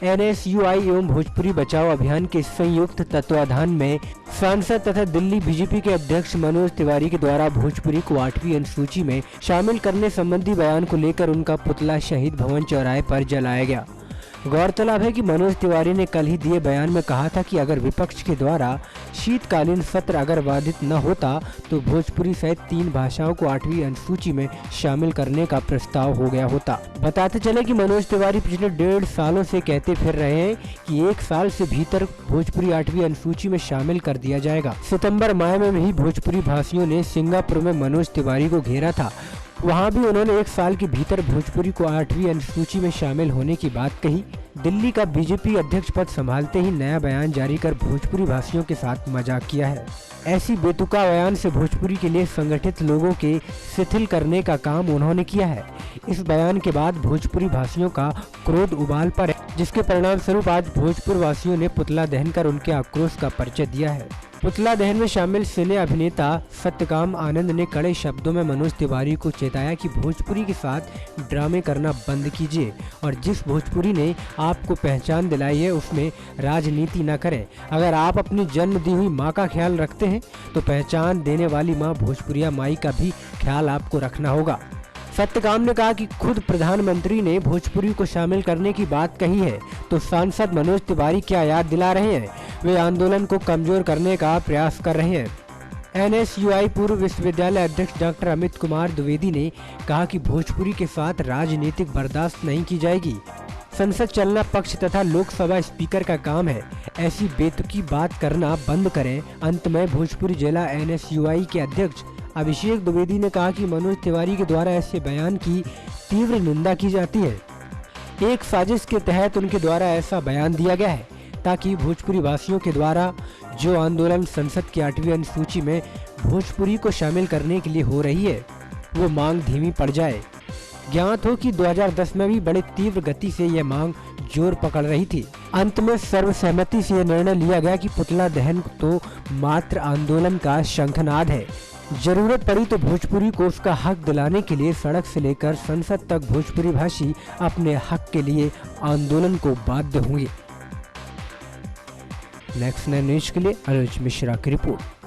NSUI एवं भोजपुरी बचाओ अभियान के संयुक्त तत्वाधान में सांसद तथा दिल्ली बीजेपी के अध्यक्ष मनोज तिवारी के द्वारा भोजपुरी को 8वीं अनुसूची में शामिल करने संबंधी बयान को लेकर उनका पुतला शहीद भवन चौराहे पर जलाया गया। गौरतलब है कि मनोज तिवारी ने कल ही दिए बयान में कहा था कि अगर विपक्ष के द्वारा शीतकालीन सत्र अगर बाधित न होता तो भोजपुरी सहित 3 भाषाओं को 8वीं अनुसूची में शामिल करने का प्रस्ताव हो गया होता। बताते चले कि मनोज तिवारी पिछले 1.5 सालों से कहते फिर रहे हैं कि 1 साल से भीतर भोजपुरी 8वीं अनुसूची में शामिल कर दिया जाएगा। सितंबर माह में ही भोजपुरी भाषियों ने सिंगापुर में मनोज तिवारी को घेरा था। वहां भी उन्होंने 1 साल के भीतर भोजपुरी को 8वीं अनुसूची में शामिल होने की बात कही। दिल्ली का बीजेपी अध्यक्ष पद संभालते ही नया बयान जारी कर भोजपुरी भाषियों के साथ मजाक किया है। ऐसी बेतुका बयान से भोजपुरी के लिए संगठित लोगों के शिथिल करने का काम उन्होंने किया है। इस बयान के बाद भोजपुरी भाषियों का क्रोध उबाल पर है, जिसके परिणाम स्वरूप आज भोजपुर वासियों ने पुतला दहन कर उनके आक्रोश का परिचय दिया है। पुतला दहन में शामिल सिने अभिनेता सत्यकाम आनंद ने कड़े शब्दों में मनोज तिवारी को चेताया कि भोजपुरी के साथ ड्रामे करना बंद कीजिए और जिस भोजपुरी ने आपको पहचान दिलाई है उसमें राजनीति न करें। अगर आप अपनी जन्म दी हुई माँ का ख्याल रखते हैं तो पहचान देने वाली माँ भोजपुरिया माई का भी ख्याल आपको रखना होगा। सत्यकाम ने कहा कि खुद प्रधानमंत्री ने भोजपुरी को शामिल करने की बात कही है तो सांसद मनोज तिवारी क्या याद दिला रहे हैं? वे आंदोलन को कमजोर करने का प्रयास कर रहे हैं। NSUI पूर्व विश्वविद्यालय अध्यक्ष डॉक्टर अमित कुमार द्विवेदी ने कहा कि भोजपुरी के साथ राजनीतिक बर्दाश्त नहीं की जाएगी। संसद चलना पक्ष तथा लोकसभा स्पीकर का काम है। ऐसी बेतुकी बात करना बंद करें। अंत में भोजपुरी जिला NSUI के अध्यक्ष अभिषेक द्विवेदी ने कहा कि मनोज तिवारी के द्वारा ऐसे बयान की तीव्र निंदा की जाती है। एक साजिश के तहत उनके द्वारा ऐसा बयान दिया गया है ताकि भोजपुरी वासियों के द्वारा जो आंदोलन संसद की 8वीं अनुसूची में भोजपुरी को शामिल करने के लिए हो रही है वो मांग धीमी पड़ जाए। ज्ञात हो कि 2010 में भी बड़े तीव्र गति से यह मांग जोर पकड़ रही थी। अंत में सर्वसहमति से यह निर्णय लिया गया कि पुतला दहन तो मात्र आंदोलन का शंखनाद है। जरूरत पड़ी तो भोजपुरी को उसका हक दिलाने के लिए सड़क से लेकर संसद तक भोजपुरी भाषी अपने हक के लिए आंदोलन को बाध्य होंगे। नेक्स्ट 9 न्यूज के लिए अनुज मिश्रा की रिपोर्ट।